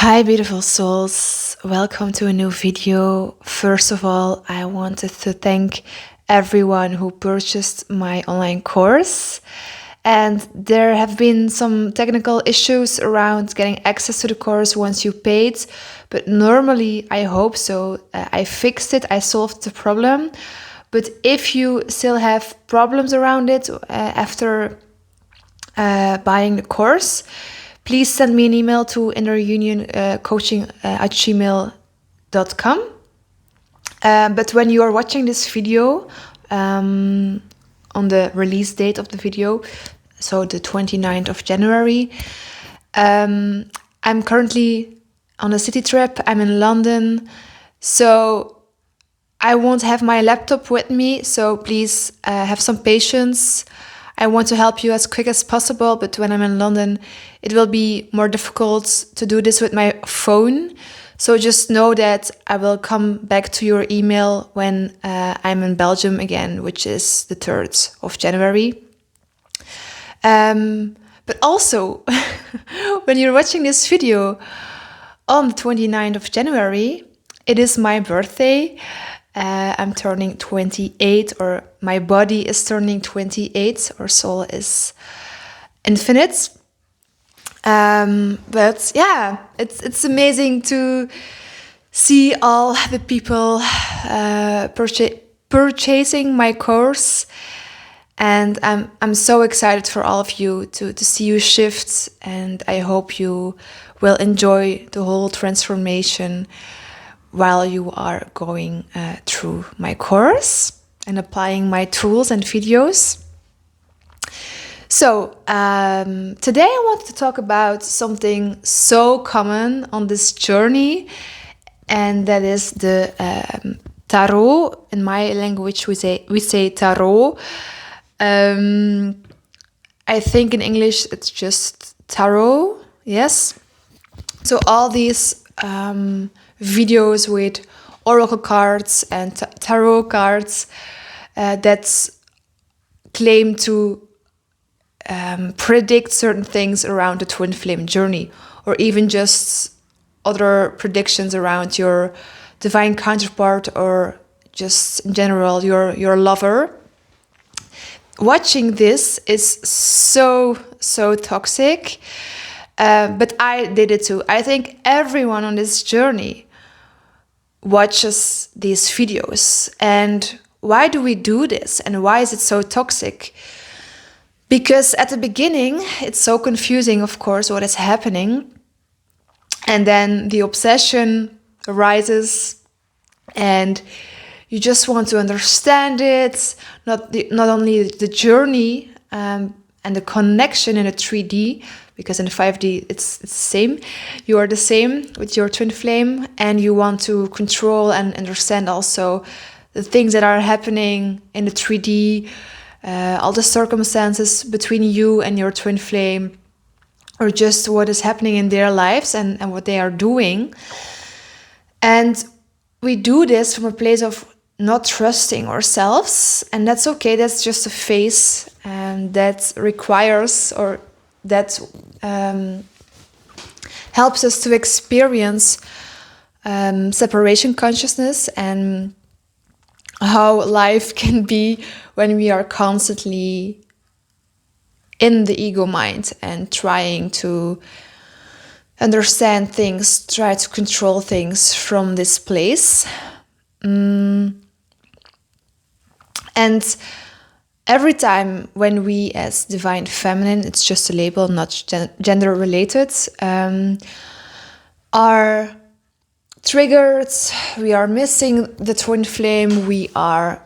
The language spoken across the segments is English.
Hi, beautiful souls. Welcome to a new video. First of all, I wanted to thank everyone who purchased my online course. And there have been some technical issues around getting access to the course once you paid. But normally, I hope so. I fixed it, I solved the problem. But if you still have problems around it after buying the course, please send me an email to innerunioncoaching@gmail.com. But when you are watching this video, on the release date of the video, so the 29th of January, I'm currently on a city trip. I'm in London, so I won't have my laptop with me, so please have some patience. I want to help you as quick as possible, but when I'm in London, it will be more difficult to do this with my phone. So just know that I will come back to your email when I'm in Belgium again, which is the 3rd of January. But also, when you're watching this video on the 29th of January, it is my birthday. I'm turning 28, or my body is turning 28, or soul is infinite. But yeah, it's amazing to see all the people purchasing my course, and I'm so excited for all of you to see you shift, and I hope you will enjoy the whole transformation while you are going through my course and applying my tools and videos. So today I want to talk about something so common on this journey, and that is the tarot. In my language, we say tarot. I think in English it's just tarot. Yes. So all these videos with oracle cards and tarot cards that claim to predict certain things around the twin flame journey, or even just other predictions around your divine counterpart, or just in general your lover. Watching this is so toxic, but I did it too. I think everyone on this journey watches these videos. And why do we do this? And why is it so toxic? Because at the beginning, it's so confusing, of course, what is happening. And then the obsession arises, and you just want to understand it, not only the journey and the connection in a 3D, because in 5D it's the same. You are the same with your twin flame, and you want to control and understand also the things that are happening in the 3D, all the circumstances between you and your twin flame, or just what is happening in their lives and what they are doing. And we do this from a place of not trusting ourselves, and that's okay. That's just a phase that requires, or that helps us to experience separation consciousness, and how life can be when we are constantly in the ego mind and trying to understand things, try to control things from this place. And every time when we as divine feminine, it's just a label, not gender related, are triggered, we are missing the twin flame, we are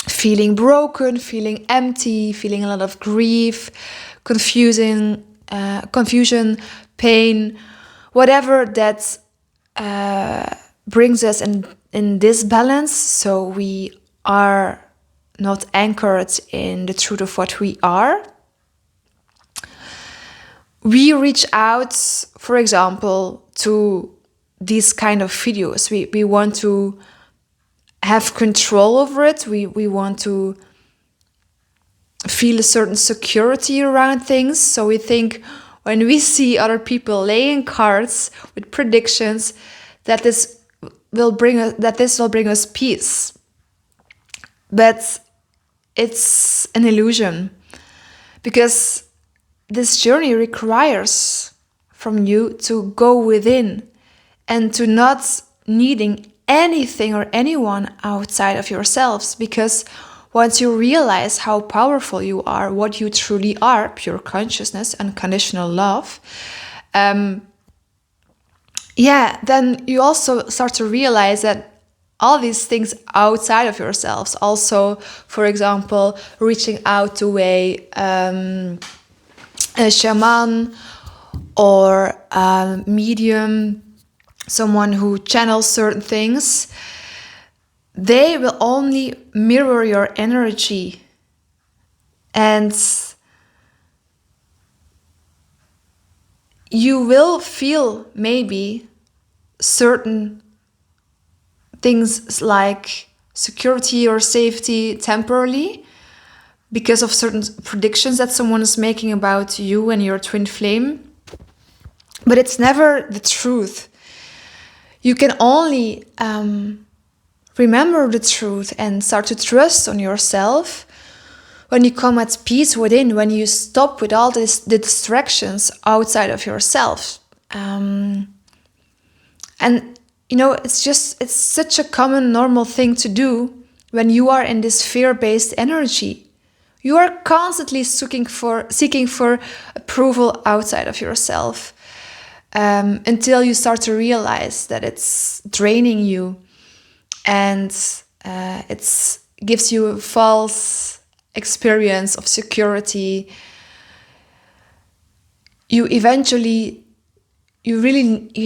feeling broken, feeling empty, feeling a lot of grief, confusion, pain, whatever that brings us in disbalance. So we are not anchored in the truth of what we are. We reach out, for example, to these kind of videos. We want to have control over it. We want to feel a certain security around things. So we think when we see other people laying cards with predictions that this will bring us peace. But it's an illusion, because this journey requires from you to go within and to not needing anything or anyone outside of yourselves. Because once you realize how powerful you are, what you truly are, pure consciousness, unconditional love, then you also start to realize that all these things outside of yourselves, also, for example, reaching out to a shaman or a medium, someone who channels certain things, they will only mirror your energy. And you will feel maybe certain things like security or safety temporarily because of certain predictions that someone is making about you and your twin flame. But it's never the truth. You can only remember the truth and start to trust on yourself when you come at peace within, when you stop with all the distractions outside of yourself. And it's such a common, normal thing to do when you are in this fear-based energy. You are constantly seeking for approval outside of yourself, until you start to realize that it's draining you, and it gives you a false experience of security. You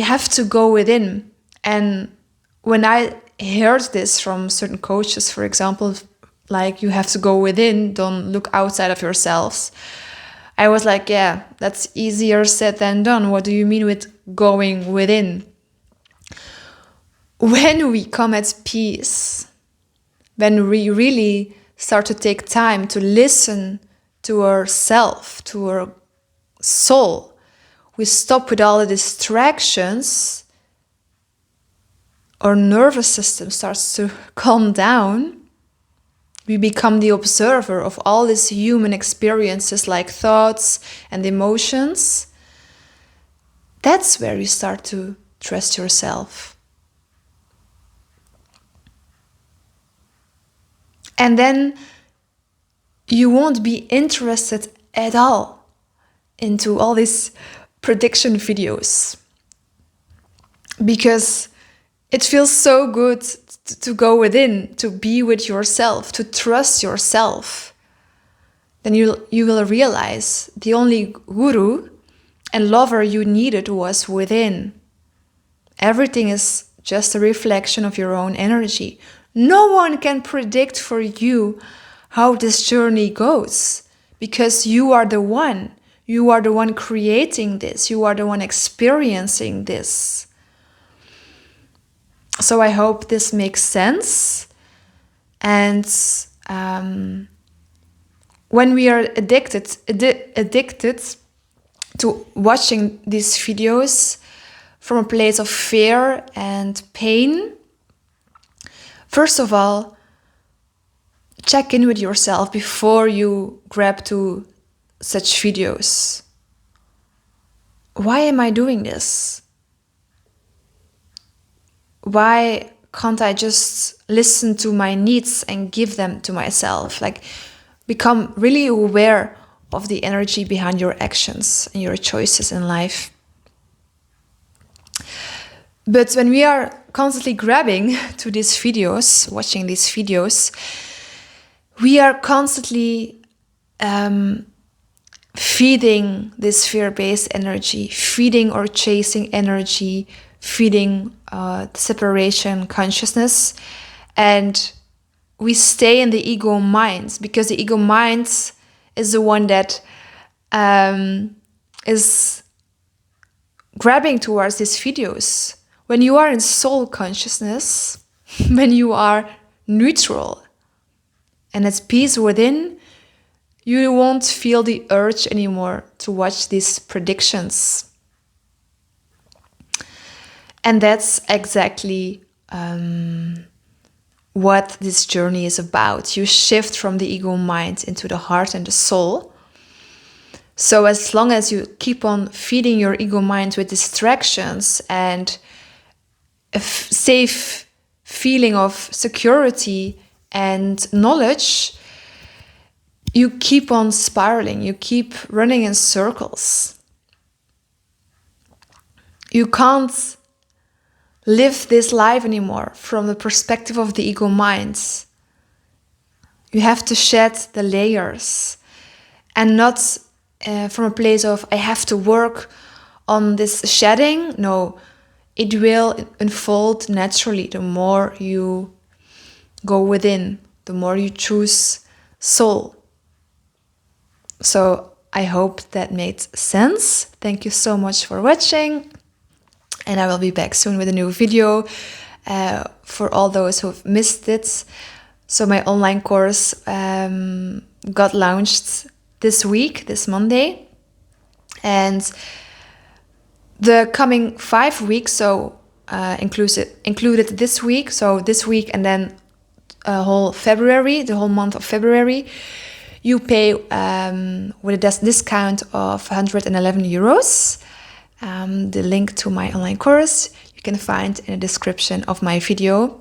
have to go within. And when I heard this from certain coaches, for example, like, you have to go within, don't look outside of yourselves, I was like, yeah, that's easier said than done. What do you mean with going within? When we come at peace, when we really start to take time to listen to ourself, to our soul, we stop with all the distractions, our nervous system starts to calm down. We become the observer of all these human experiences, like thoughts and emotions. That's where you start to trust yourself. And then you won't be interested at all into all these prediction videos, because it feels so good to go within, to be with yourself, to trust yourself. Then you will realize the only guru and lover you needed was within. Everything is just a reflection of your own energy. No one can predict for you how this journey goes, because you are the one. You are the one creating this. You are the one experiencing this. So I hope this makes sense. And when we are addicted to watching these videos from a place of fear and pain, first of all, check in with yourself before you grab to such videos. Why am I doing this? Why can't I just listen to my needs and give them to myself? Like, become really aware of the energy behind your actions and your choices in life. But when we are constantly grabbing to these videos, watching these videos, we are constantly feeding this fear-based energy, feeding or chasing energy, feeding separation consciousness, and we stay in the ego mind, because the ego mind is the one that is grabbing towards these videos. When you are in soul consciousness, when you are neutral and at peace within, You won't feel the urge anymore to watch these predictions. And that's exactly what this journey is about. You shift from the ego mind into the heart and the soul. So as long as you keep on feeding your ego mind with distractions and a safe feeling of security and knowledge, you keep on spiraling, you keep running in circles. You can't live this life anymore from the perspective of the ego mind. You have to shed the layers, and not from a place of I have to work on this shedding. No, it will unfold naturally the more you go within, the more you choose soul. So I hope that made sense. Thank you so much for watching. And I will be back soon with a new video for all those who have missed it. So my online course got launched this week, this Monday. And the coming 5 weeks, so included this week, so this week and then whole February, the whole month of February, you pay with a discount of 111 euros. The link to my online course you can find in the description of my video.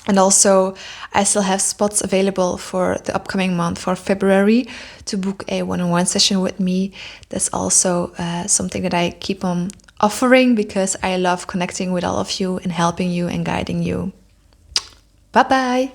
And also I still have spots available for the upcoming month for February to book a one-on-one session with me. That's also something that I keep on offering because I love connecting with all of you and helping you and guiding you. Bye-bye.